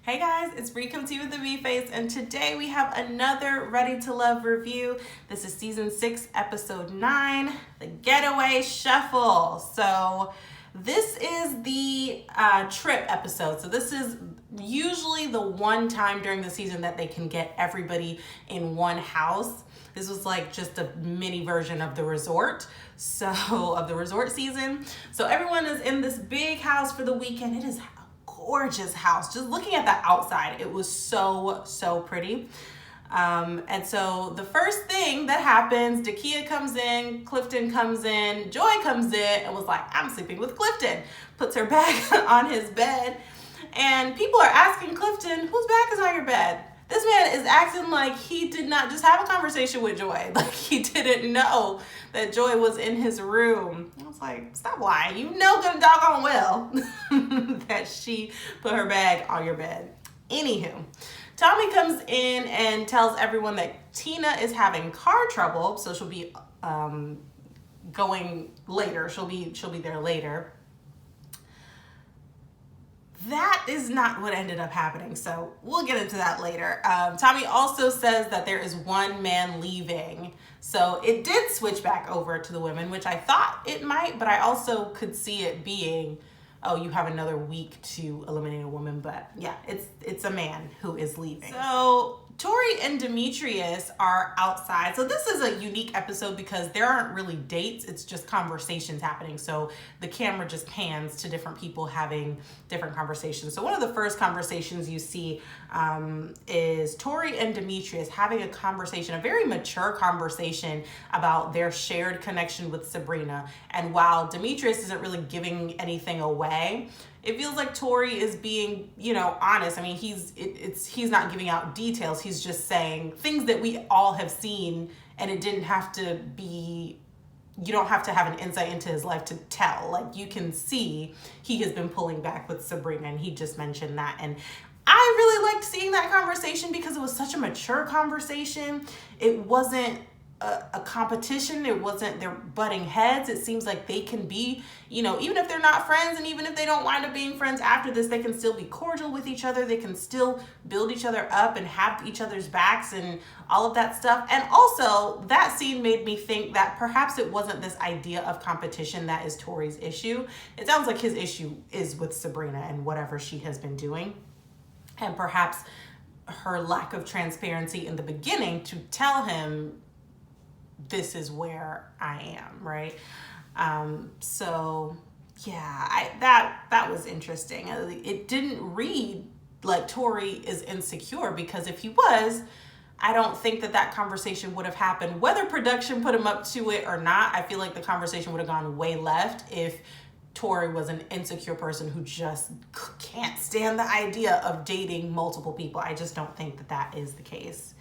Hey guys, it's Bree come to you with the V-Face, and today we have another Ready to Love review. This is season 6, episode 9, the Getaway Shuffle. So this is the trip episode. So this is usually the one time during the season that they can get everybody in one house. This was like just a mini version of the resort. Of the resort season. So everyone is in this big house for the weekend. It is gorgeous house. Just looking at the outside, it was so pretty. And so the first thing that happens, Dakia comes in, Clifton comes in, Joy comes in and was like, I'm sleeping with Clifton. Puts her bag on his bed. And people are asking Clifton, whose bag is on your bed? This man is acting like he did not just have a conversation with Joy. Like he didn't know that Joy was in his room. I was like, stop lying. You know good and doggone well that she put her bag on your bed. Anywho, Tommy comes in and tells everyone that Tina is having car trouble, so she'll be going later. She'll be there later. That is not what ended up happening, so we'll get into that later. Tommy also says that there is one man leaving, so it did switch back over to the women, which I thought it might, but I also could see it being, oh, you have another week to eliminate a woman, but yeah, it's a man who is leaving. So Tori and Demetrius are outside. So this is a unique episode because there aren't really dates. It's just conversations happening. So the camera just pans to different people having different conversations. So one of the first conversations you see is Tori and Demetrius having a conversation, a very mature conversation about their shared connection with Sabrina. And while Demetrius isn't really giving anything away, it feels like Tori is being, honest. I mean, he's not giving out details. He's just saying things that we all have seen, and it didn't have to be, you don't have to have an insight into his life to tell. Like, you can see he has been pulling back with Sabrina, and he just mentioned that. And I really liked seeing that conversation because it was such a mature conversation. It wasn't a competition. It wasn't they're butting heads. It seems like they can be, even if they're not friends, and even if they don't wind up being friends after this, they can still be cordial with each other. They can still build each other up and have each other's backs and all of that stuff. And also that scene made me think that perhaps it wasn't this idea of competition that is Tori's issue. It sounds like his issue is with Sabrina and whatever she has been doing. And perhaps her lack of transparency in the beginning to tell him, this is where I am, right? So yeah, that was interesting. It didn't read like Tori is insecure, because if he was, I don't think that conversation would have happened. Whether production put him up to it or not, I feel like the conversation would have gone way left if Tori was an insecure person who just can't stand the idea of dating multiple people. I just don't think that is the case.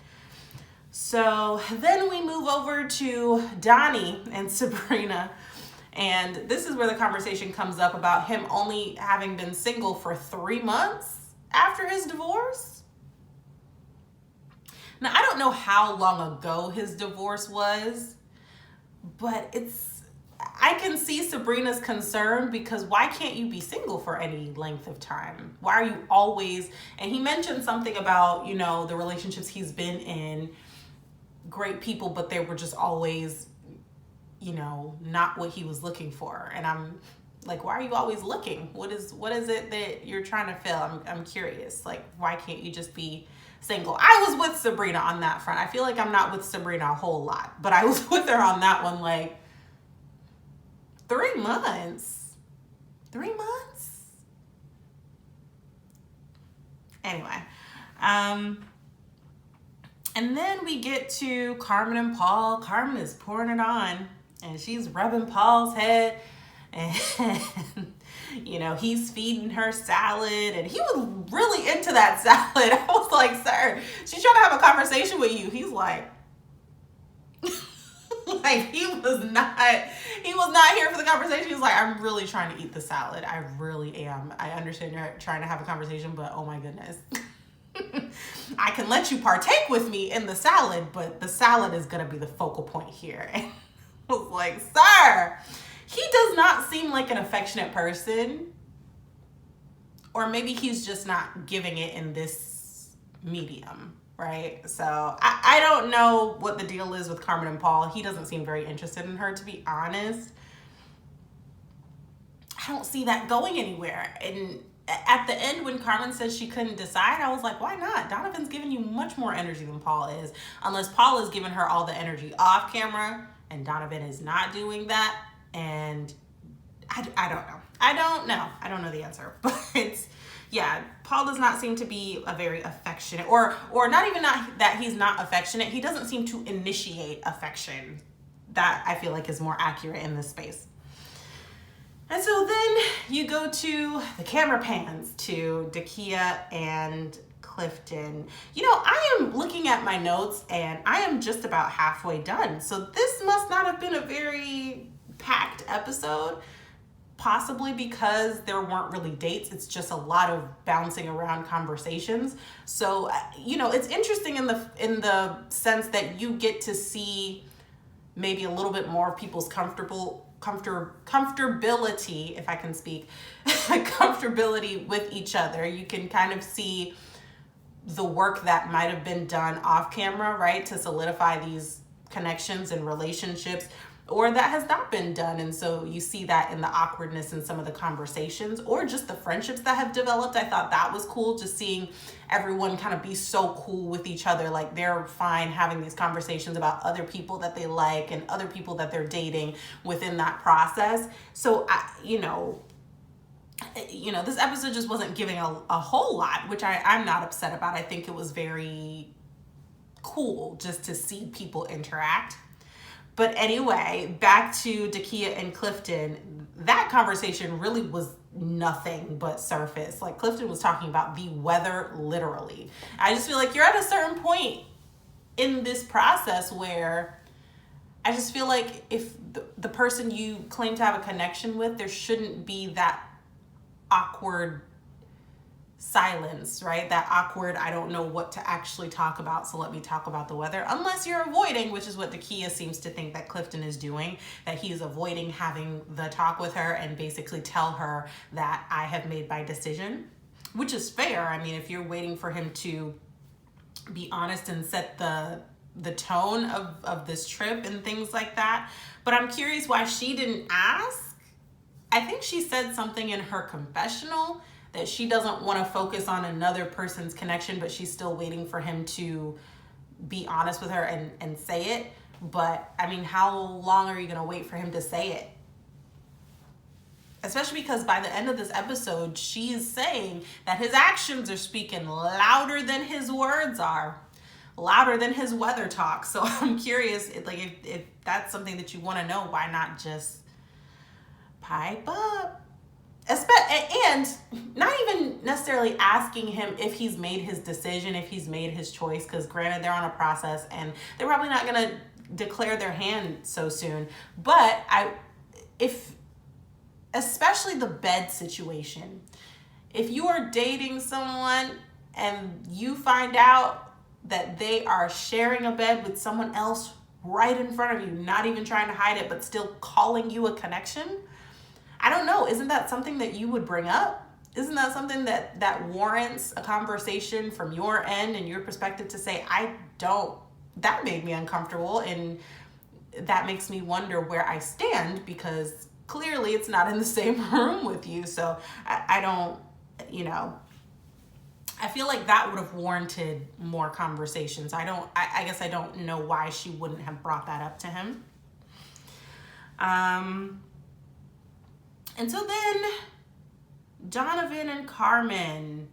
So then we move over to Donnie and Sabrina, and this is where the conversation comes up about him only having been single for 3 months after his divorce. Now, I don't know how long ago his divorce was, but I can see Sabrina's concern, because why can't you be single for any length of time? Why are you always, and he mentioned something about, the relationships he's been in, great people, but they were just always, not what he was looking for. And I'm like, why are you always looking? What is it that you're trying to fill? I'm curious. Like, why can't you just be single? I was with Sabrina on that front. I feel like I'm not with Sabrina a whole lot, but I was with her on that one. Like, 3 months. 3 months. Anyway, and then we get to Carmen and Paul. Carmen is pouring it on, and she's rubbing Paul's head, and he's feeding her salad, and he was really into that salad. I was like, sir, she's trying to have a conversation with you. He's like, he was not here for the conversation. He was like, I'm really trying to eat the salad. I really am. I understand you're trying to have a conversation, but oh my goodness. I can let you partake with me in the salad, but the salad is going to be the focal point here. And I was like, sir, he does not seem like an affectionate person. or maybe he's just not giving it in this medium, right? So I don't know what the deal is with Carmen and Paul. He doesn't seem very interested in her, to be honest. I don't see that going anywhere. And at the end, when Carmen said she couldn't decide, I was like, why not? Donovan's giving you much more energy than Paul is, unless Paul is giving her all the energy off camera and Donovan is not doing that. And I don't know. I don't know the answer. But yeah, Paul does not seem to be a very affectionate, or not even not that he's not affectionate. He doesn't seem to initiate affection. That I feel like is more accurate in this space. And so then you go to the camera pans to Dakia and Clifton. You know, I am looking at my notes and I am just about halfway done. So this must not have been a very packed episode, possibly because there weren't really dates. It's just a lot of bouncing around conversations. So, you know, it's interesting in the sense that you get to see maybe a little bit more of people's comfortability, if I can speak, comfortability with each other. You can kind of see the work that might have been done off camera, right, to solidify these connections and relationships, or that has not been done. And so you see that in the awkwardness in some of the conversations, or just the friendships that have developed. I thought that was cool, just seeing everyone kind of be so cool with each other. Like they're fine having these conversations about other people that they like and other people that they're dating within that process. So, you know, this episode just wasn't giving a whole lot, which I'm not upset about. I think it was very cool just to see people interact. But anyway, back to Dakia and Clifton. That conversation really was nothing but surface. Like Clifton was talking about the weather literally. I just feel like you're at a certain point in this process where I just feel like if the person you claim to have a connection with, there shouldn't be that awkward silence, right? That awkward, I don't know what to actually talk about, so let me talk about the weather. Unless you're avoiding, which is what Dakia seems to think that Clifton is doing, that he is avoiding having the talk with her and basically tell her that I have made my decision, which is fair. I mean, if you're waiting for him to be honest and set the tone of this trip and things like that. But I'm curious why she didn't ask. I think she said something in her confessional that she doesn't want to focus on another person's connection, but she's still waiting for him to be honest with her and say it. But I mean, how long are you going to wait for him to say it? Especially because by the end of this episode, she's saying that his actions are speaking louder than his words are, louder than his weather talk. So I'm curious, if that's something that you want to know, why not just pipe up? And not even necessarily asking him if he's made his decision, if he's made his choice, because granted, they're on a process and they're probably not going to declare their hand so soon. But especially the bed situation, if you are dating someone and you find out that they are sharing a bed with someone else right in front of you, not even trying to hide it, but still calling you a connection, I don't know. Isn't that something that you would bring up? Isn't that something that warrants a conversation from your end and your perspective to say, that made me uncomfortable, and that makes me wonder where I stand, because clearly it's not in the same room with you. So I don't, I feel like that would have warranted more conversations. I guess I don't know why she wouldn't have brought that up to him. And so then Donovan and Carmen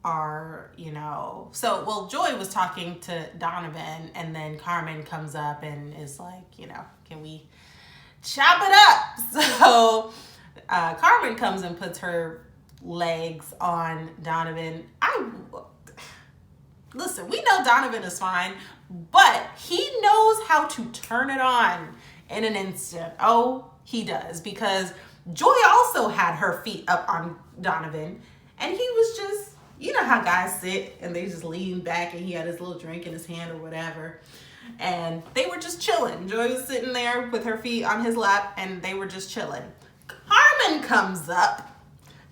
are, Joy was talking to Donovan, and then Carmen comes up and is like, can we chop it up? So Carmen comes and puts her legs on Donovan. Listen, we know Donovan is fine, but he knows how to turn it on in an instant. Oh, he does, because Joy also had her feet up on Donovan, and he was just, how guys sit and they just lean back, and he had his little drink in his hand or whatever, and they were just chilling. Joy was sitting there with her feet on his lap, and they were just chilling. Carmen comes up,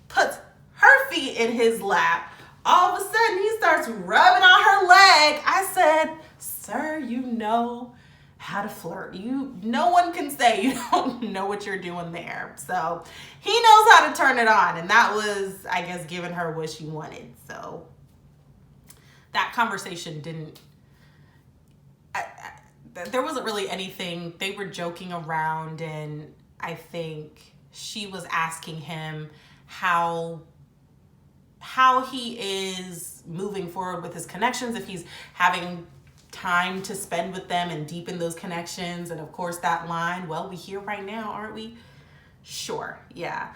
puts her feet in his lap. All of a sudden, he starts rubbing on her leg. I said, sir, you know how to flirt. No one can say you don't know what you're doing there. So he knows how to turn it on. And that was, I guess, giving her what she wanted. So that conversation didn't, there wasn't really anything. They were joking around, and I think she was asking him how he is moving forward with his connections, if he's having time to spend with them and deepen those connections. And of course that line, well, we here right now, aren't we? Sure, yeah.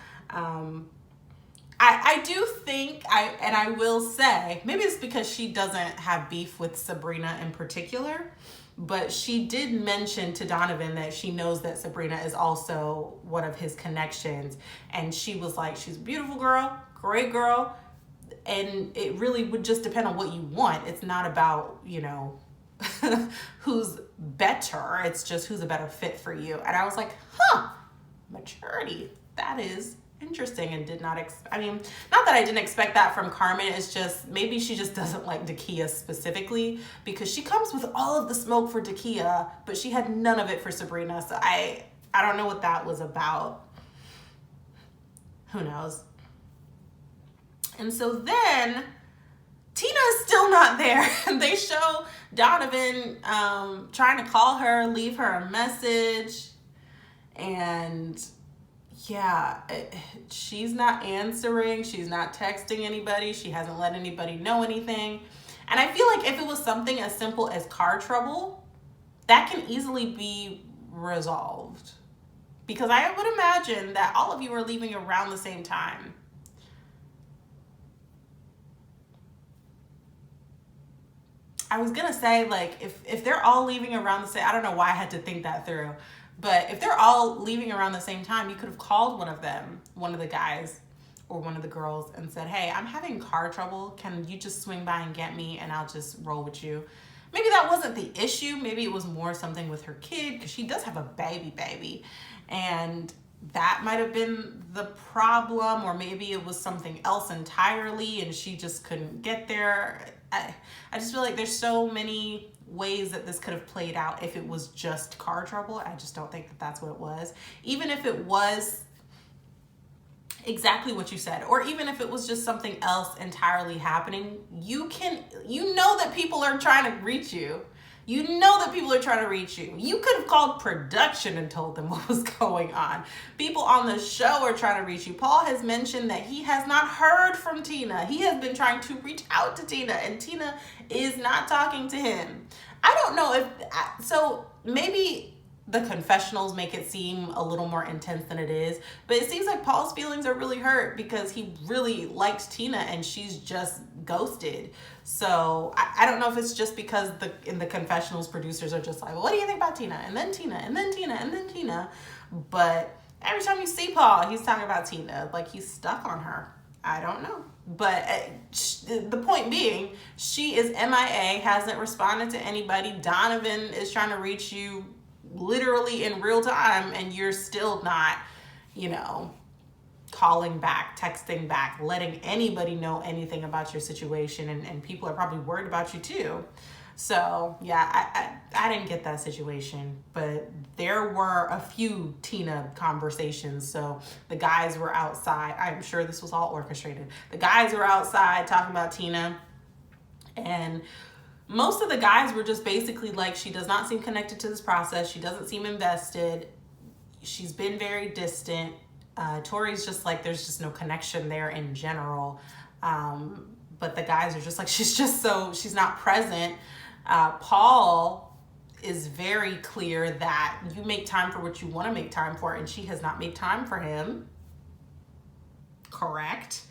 I do think, and I will say, maybe it's because she doesn't have beef with Sabrina in particular, but she did mention to Donovan that she knows that Sabrina is also one of his connections. And she was like, she's a beautiful girl, great girl. And it really would just depend on what you want. It's not about, you know, who's better. It's just who's a better fit for you. And I was like, maturity. That is interesting, and did not I mean, not that I didn't expect that from Carmen. It's just maybe she just doesn't like Dakia specifically, because she comes with all of the smoke for Dakia, but she had none of it for Sabrina. So I don't know what that was about. Who knows? And so then Tina is still not there. They show Donovan trying to call her, leave her a message, and yeah, she's not answering. She's not texting anybody. She hasn't let anybody know anything. And I feel like if it was something as simple as car trouble, that can easily be resolved. Because I would imagine that all of you are leaving around the same time. I was gonna say, like, if they're all leaving around the same, I don't know why I had to think that through. But if they're all leaving around the same time, you could have called one of them, one of the guys or one of the girls, and said, hey, I'm having car trouble. Can you just swing by and get me, and I'll just roll with you? Maybe that wasn't the issue. Maybe it was more something with her kid, because she does have a baby. And that might have been the problem, or maybe it was something else entirely and she just couldn't get there. I just feel like there's so many ways that this could have played out if it was just car trouble. I just don't think that that's what it was. Even if it was exactly what you said, or even if it was just something else entirely happening, you know that people are trying to reach you. You know that people are trying to reach you. You could have called production and told them what was going on. People on the show are trying to reach you. Paul has mentioned that he has not heard from Tina. He has been trying to reach out to Tina, and Tina is not talking to him. I don't know if, so maybe the confessionals make it seem a little more intense than it is, but it seems like Paul's feelings are really hurt because he really likes Tina and she's just ghosted. So I don't know if it's just because in the confessionals, producers are just like, well, what do you think about Tina? And then Tina, and then Tina, and then Tina. But every time you see Paul, he's talking about Tina, like he's stuck on her. I don't know. But the point being, she is MIA, hasn't responded to anybody. Donovan is trying to reach you literally in real time, and you're still not, calling back, texting back, letting anybody know anything about your situation, and people are probably worried about you too. So yeah, I didn't get that situation, but there were a few Tina conversations. So the guys were outside. I'm sure this was all orchestrated. The guys were outside talking about Tina, and most of the guys were just basically like, she does not seem connected to this process. She doesn't seem invested. She's been very distant. Tori's just like, there's just no connection there in general. But the guys are just like, she's not present. Paul is very clear that you make time for what you want to make time for, and she has not made time for him. Correct.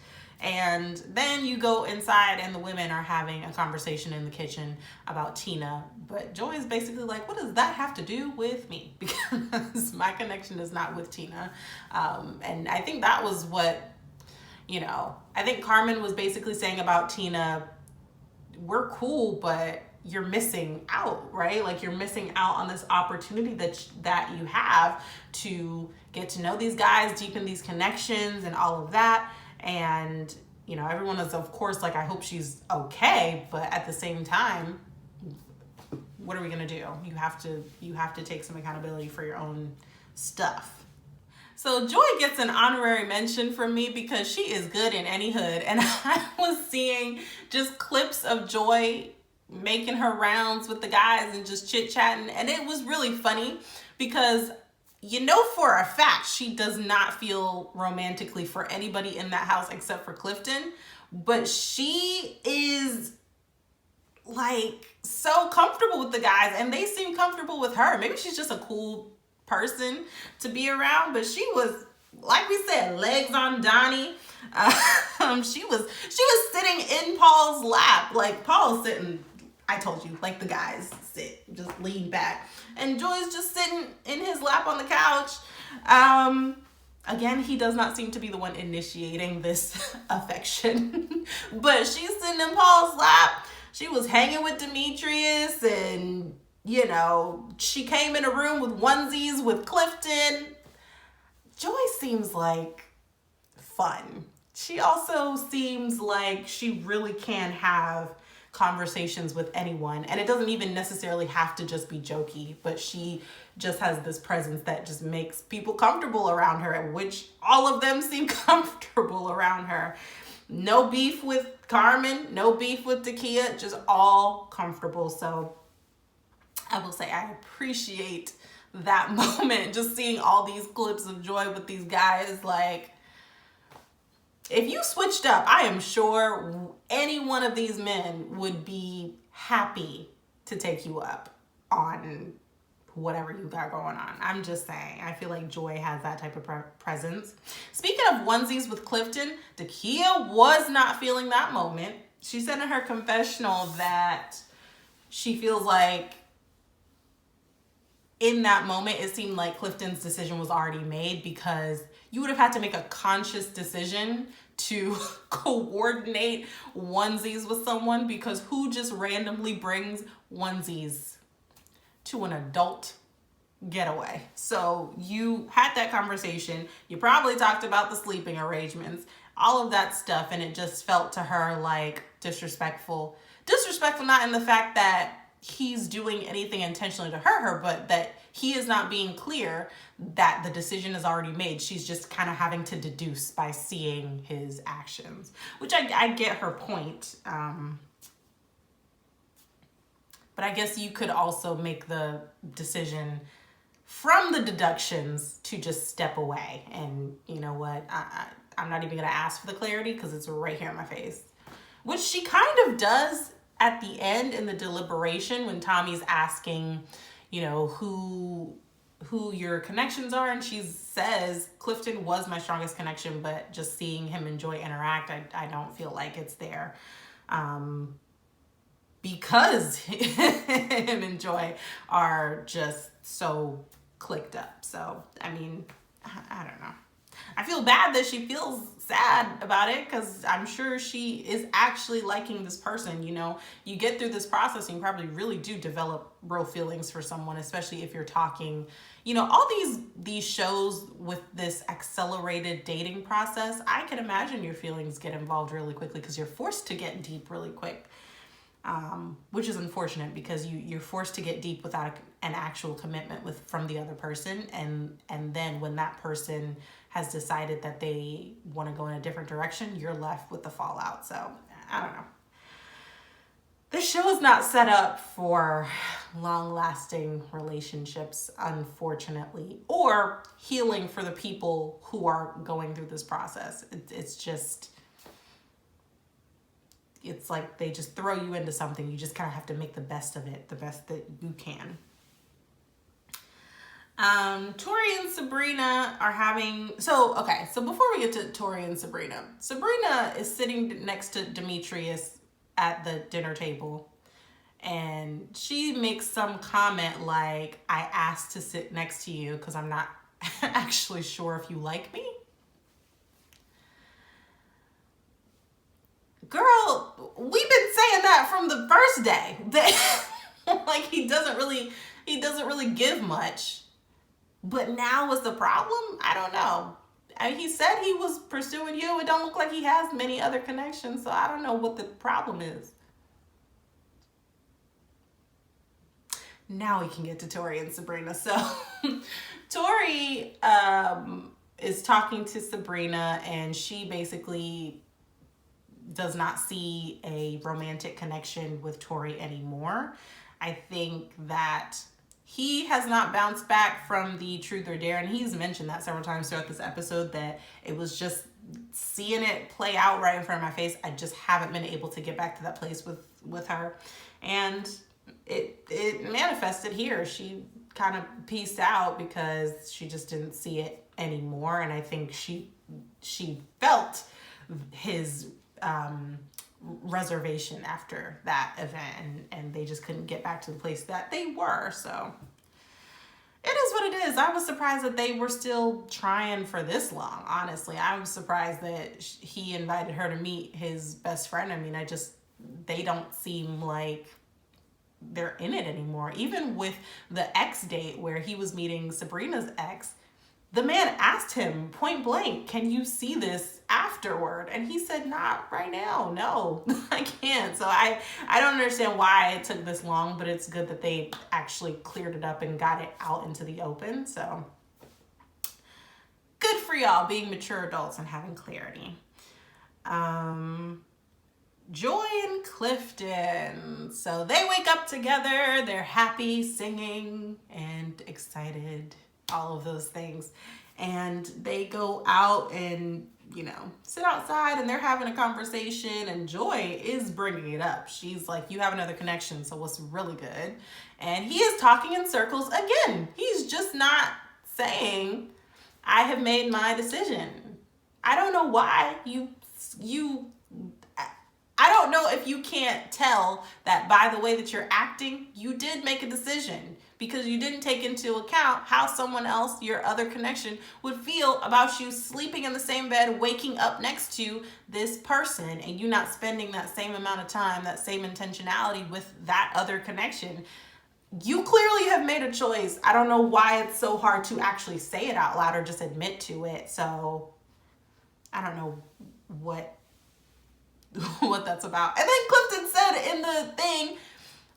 And then you go inside and the women are having a conversation in the kitchen about Tina. But Joy is basically like, what does that have to do with me? Because my connection is not with Tina. And I think that was what, I think Carmen was basically saying about Tina, we're cool, but you're missing out, right? Like you're missing out on this opportunity that you have to get to know these guys, deepen these connections and all of that. And, you know, everyone is, of course, like, I hope she's okay. But at the same time, what are we going to do? You have to take some accountability for your own stuff. So Joy gets an honorary mention from me because she is good in any hood. And I was seeing just clips of Joy making her rounds with the guys and just chit-chatting. And it was really funny because you know for a fact she does not feel romantically for anybody in that house except for Clifton. But she is like so comfortable with the guys and they seem comfortable with her. Maybe she's just a cool person to be around, but she was, like we said, legs on Donnie. She was sitting in Paul's lap, like Paul's sitting, I told you, like the guys sit, just lean back, and Joy's just sitting in his lap on the couch. Again, he does not seem to be the one initiating this affection, but she's sitting in Paul's lap. She was hanging with Demetrius, and you know, she came in a room with onesies with Clifton. Joy seems like fun. She also seems like she really can have conversations with anyone. And it doesn't even necessarily have to just be jokey, but she just has this presence that just makes people comfortable around her, which all of them seem comfortable around her. No beef with Carmen, no beef with Dakia, just all comfortable. So I will say I appreciate that moment, just seeing all these clips of Joy with these guys. Like, if you switched up, I am sure any one of these men would be happy to take you up on whatever you got going on. I'm just saying, I feel like Joy has that type of presence. Speaking of onesies with Clifton, Dakia was not feeling that moment. She said in her confessional that she feels like in that moment, it seemed like Clifton's decision was already made because you would have had to make a conscious decision to coordinate onesies with someone, because who just randomly brings onesies to an adult getaway? So you had that conversation. You probably talked about the sleeping arrangements, all of that stuff, and it just felt to her like disrespectful. Disrespectful not in the fact that he's doing anything intentionally to hurt her, but that he is not being clear that the decision is already made. She's just kind of having to deduce by seeing his actions, which I get her point. But I guess you could also make the decision from the deductions to just step away. And you know what? I'm not even going to ask for the clarity because it's right here in my face, which she kind of does at the end in the deliberation when Tommy's asking, you know, who your connections are. And she says, Clifton was my strongest connection, but just seeing him and Joy interact, I don't feel like it's there. Because him and Joy are just so clicked up. So, I mean, I don't know. I feel bad that she feels sad about it because I'm sure she is actually liking this person. You know, you get through this process and you probably really do develop real feelings for someone, especially if you're talking, you know, all these shows with this accelerated dating process. I can imagine your feelings get involved really quickly because you're forced to get deep really quick. Which is unfortunate because you're forced to get deep without an actual commitment from the other person. And then when that person has decided that they want to go in a different direction, you're left with the fallout. So I don't know. This show is not set up for long-lasting relationships, unfortunately, or healing for the people who are going through this process. It's like they just throw you into something. You just kind of have to make the best of it, the best that you can. Tori and Sabrina are having... So before we get to Tori and Sabrina, Sabrina is sitting next to Demetrius at the dinner table. And she makes some comment like, I asked to sit next to you because I'm not actually sure if you like me. Girl, we've been saying that from the first day. That like he doesn't really give much. But now was the problem? I don't know. he said he was pursuing you. It don't look like he has many other connections, so I don't know what the problem is. Now we can get to Tori and Sabrina. So Tori is talking to Sabrina, and she basically does not see a romantic connection with Tori anymore. I think that he has not bounced back from the truth or dare, and he's mentioned that several times throughout this episode, that it was just seeing it play out right in front of my face. I just haven't been able to get back to that place with her, and it manifested here. She kind of pieced out because she just didn't see it anymore, and I think she felt his reservation after that event, and they just couldn't get back to the place that they were. So it is what it is. I was surprised that they were still trying for this long, honestly. I was surprised that he invited her to meet his best friend. I mean, they don't seem like they're in it anymore. Even with the ex date where he was meeting Sabrina's ex, the man asked him point blank, can you see this afterward? And he said, not right now. No, I can't. So I don't understand why it took this long, but it's good that they actually cleared it up and got it out into the open. So good for y'all being mature adults and having clarity. Joy and Clifton. So they wake up together. They're happy, singing, and excited. All of those things. And they go out and, sit outside, and they're having a conversation, and Joy is bringing it up. She's like, you have another connection, so what's really good? And he is talking in circles again. He's just not saying, I have made my decision. I don't know why I don't know if you can't tell that by the way that you're acting, you did make a decision, because you didn't take into account how someone else, your other connection, would feel about you sleeping in the same bed, waking up next to this person, and you not spending that same amount of time, that same intentionality with that other connection. You clearly have made a choice. I don't know why it's so hard to actually say it out loud or just admit to it. So I don't know what that's about. And then Clifton said in the thing,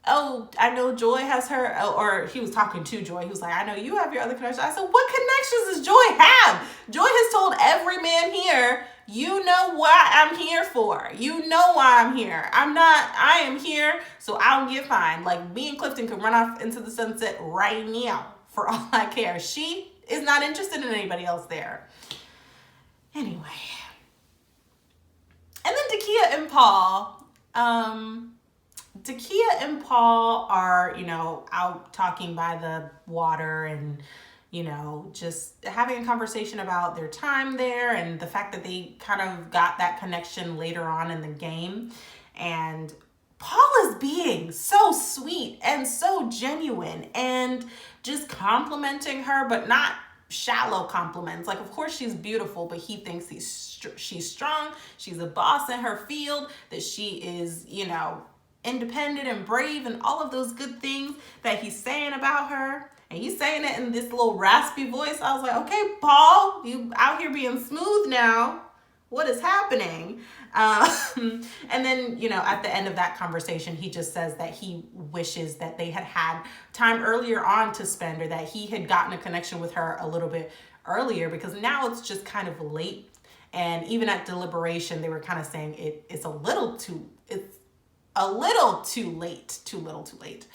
oh, I know Joy has her, or he was talking to Joy. He was like, I know you have your other connection. I said, what connections does Joy have? Joy has told every man here, you know what I'm here for. You know why I'm here. I am here, so I'll get fine. Like, me and Clifton could run off into the sunset right now for all I care. She is not interested in anybody else there. Anyway. And then Dakia and Paul. Dakia and Paul are, out talking by the water and, just having a conversation about their time there and the fact that they kind of got that connection later on in the game. And Paul is being so sweet and so genuine and just complimenting her, but not shallow compliments. Like, of course she's beautiful, but he thinks she's strong, she's a boss in her field, that she is, independent and brave and all of those good things that he's saying about her. And he's saying it in this little raspy voice. I was like, okay, Paul, you out here being smooth now. What is happening? And then, at the end of that conversation, he just says that he wishes that they had time earlier on to spend, or that he had gotten a connection with her a little bit earlier, because now it's just kind of late. And even at deliberation, they were kind of saying it's a little too late.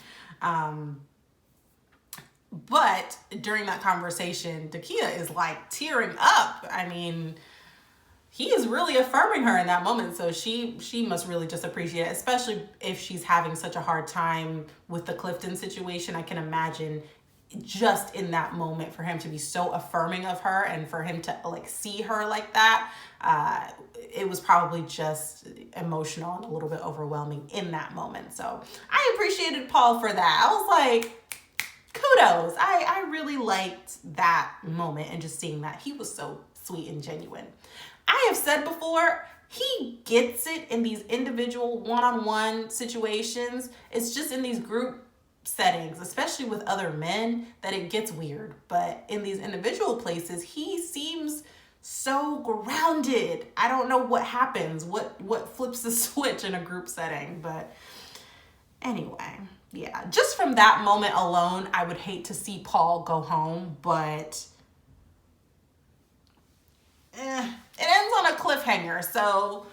But during that conversation, Dakia is like tearing up. I mean, he is really affirming her in that moment. So she must really just appreciate it, especially if she's having such a hard time with the Clifton situation. I can imagine just in that moment for him to be so affirming of her and for him to see her like that. It was probably just emotional and a little bit overwhelming in that moment. So I appreciated Paul for that. I was like, kudos. I really liked that moment, and just seeing that he was so sweet and genuine. I have said before, he gets it in these individual one-on-one situations. It's just in these group settings, especially with other men, that it gets weird. But in these individual places, he seems so grounded. I don't know what happens, what flips the switch in a group setting, but anyway, yeah, just from that moment alone, I would hate to see Paul go home, but it ends on a cliffhanger. So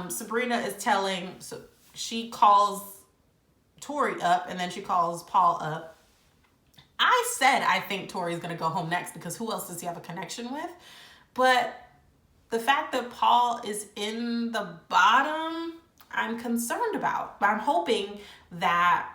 Sabrina is telling, so she calls Tori up and then she calls Paul up. I said I think Tori's gonna go home next because who else does he have a connection with? But the fact that Paul is in the bottom, I'm concerned about. I'm hoping that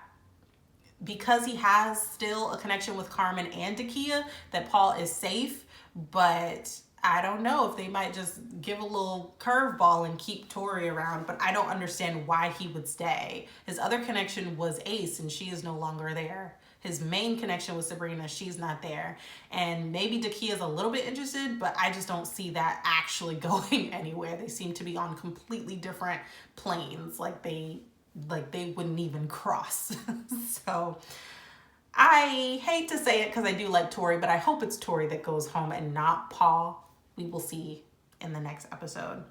because he has still a connection with Carmen and Dakia, that Paul is safe. But I don't know if they might just give a little curveball and keep Tori around. But I don't understand why he would stay. His other connection was Ace, and she is no longer there. His main connection with Sabrina, she's not there. And maybe Dakia's a little bit interested, but I just don't see that actually going anywhere. They seem to be on completely different planes. Like they wouldn't even cross. So I hate to say it because I do like Tori, but I hope it's Tori that goes home and not Paul. We will see in the next episode.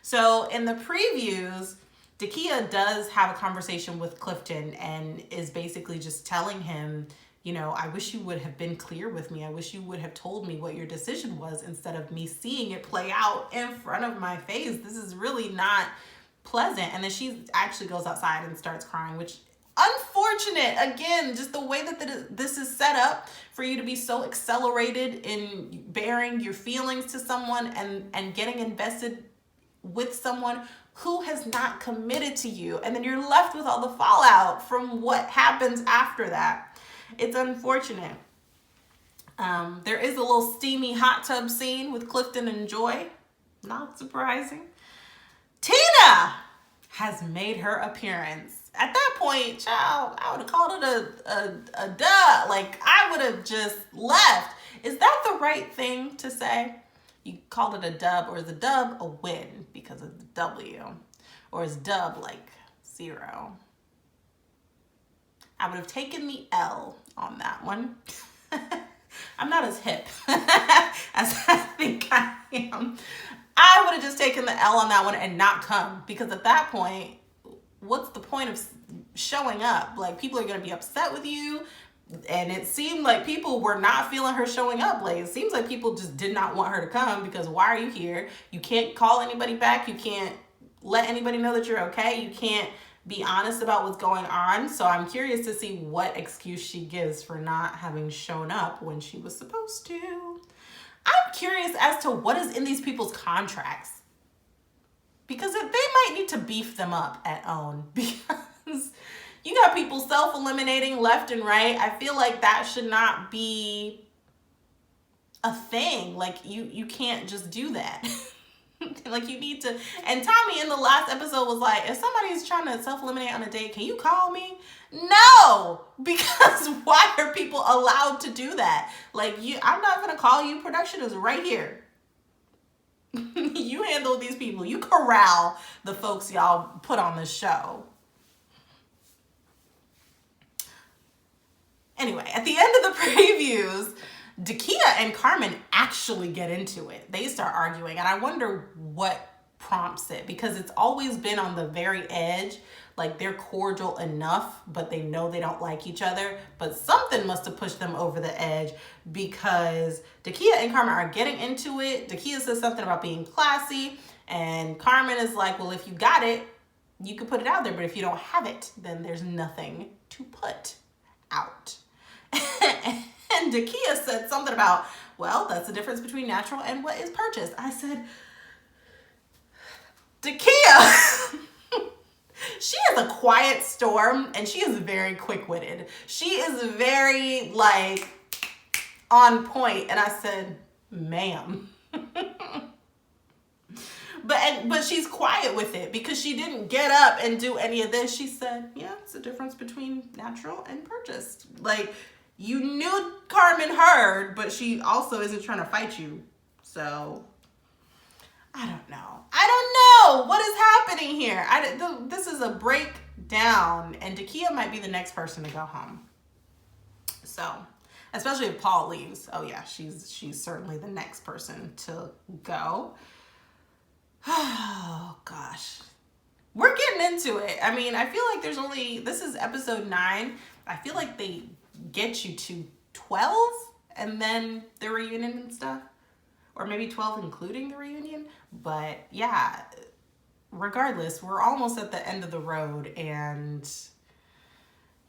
So in the previews, Dakia does have a conversation with Clifton and is basically just telling him, you know, I wish you would have been clear with me. I wish you would have told me what your decision was instead of me seeing it play out in front of my face. This is really not pleasant. And then she actually goes outside and starts crying, which unfortunate. Again, just the way that this is set up for you to be so accelerated in bearing your feelings to someone and getting invested with someone who has not committed to you. And then you're left with all the fallout from what happens after that. It's unfortunate. There is a little steamy hot tub scene with Clifton and Joy. Not surprising. Tina has made her appearance. At that point, child, I would have called it a duh. Like, I would have just left. Is that the right thing to say? You called it a dub, or is a dub a win because of the W? Or is dub like 0? I would have taken the L on that one. I'm not as hip as I think I am. I would have just taken the L on that one and not come, because at that point, what's the point of showing up? Like, people are going to be upset with you. And it seemed like people were not feeling her showing up. Like, it seems like people just did not want her to come, because why are you here? You can't call anybody back. You can't let anybody know that you're okay. You can't be honest about what's going on. So I'm curious to see what excuse she gives for not having shown up when she was supposed to. I'm curious as to what is in these people's contracts, because if they might need to beef them up at OWN, because you got people self-eliminating left and right. I feel like that should not be a thing. Like, you can't just do that. Like, you need to. And Tommy in the last episode was like, if somebody's trying to self-eliminate on a date, can you call me? No, because why are people allowed to do that? Like, I'm not going to call you. Production is right here. You handle these people. You corral the folks y'all put on this show. Anyway, at the end of the previews, Dakia and Carmen actually get into it. They start arguing, and I wonder what prompts it, because it's always been on the very edge. Like, they're cordial enough, but they know they don't like each other. But something must have pushed them over the edge, because Dakia and Carmen are getting into it. Dakia says something about being classy, and Carmen is like, well, if you got it, you can put it out there. But if you don't have it, then there's nothing to put out. And Dakia said something about, well, that's the difference between natural and what is purchased. I said, Dakia, she is a quiet storm, and she is very quick-witted. She is very, like, on point. And I said, ma'am. But she's quiet with it, because she didn't get up and do any of this. She said, yeah, it's the difference between natural and purchased. Like, you knew Carmen heard, but she also isn't trying to fight you. So, I don't know. What is happening here? This is a breakdown, and Dakia might be the next person to go home. So, especially if Paul leaves. Oh yeah, she's certainly the next person to go. Oh gosh. We're getting into it. I mean, I feel like this is episode 9. I feel like they get you to 12 and then the reunion and stuff. Or maybe 12 including the reunion. But yeah, regardless, we're almost at the end of the road and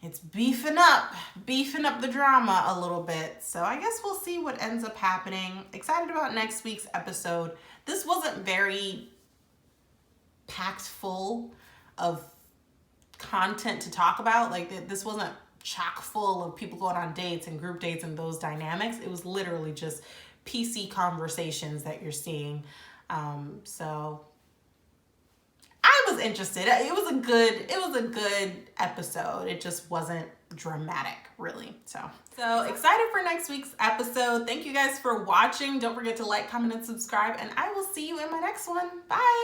it's beefing up the drama a little bit. So I guess we'll see what ends up happening. Excited about next week's episode. This wasn't very packed full of content to talk about. Like, this wasn't chock full of people going on dates and group dates and those dynamics. It was literally just PC conversations that you're seeing. So I was interested. It was a good episode. It just wasn't dramatic, really. So excited for next week's episode. Thank you guys for watching. Don't forget to like, comment, and subscribe, and I will see you in my next one. Bye.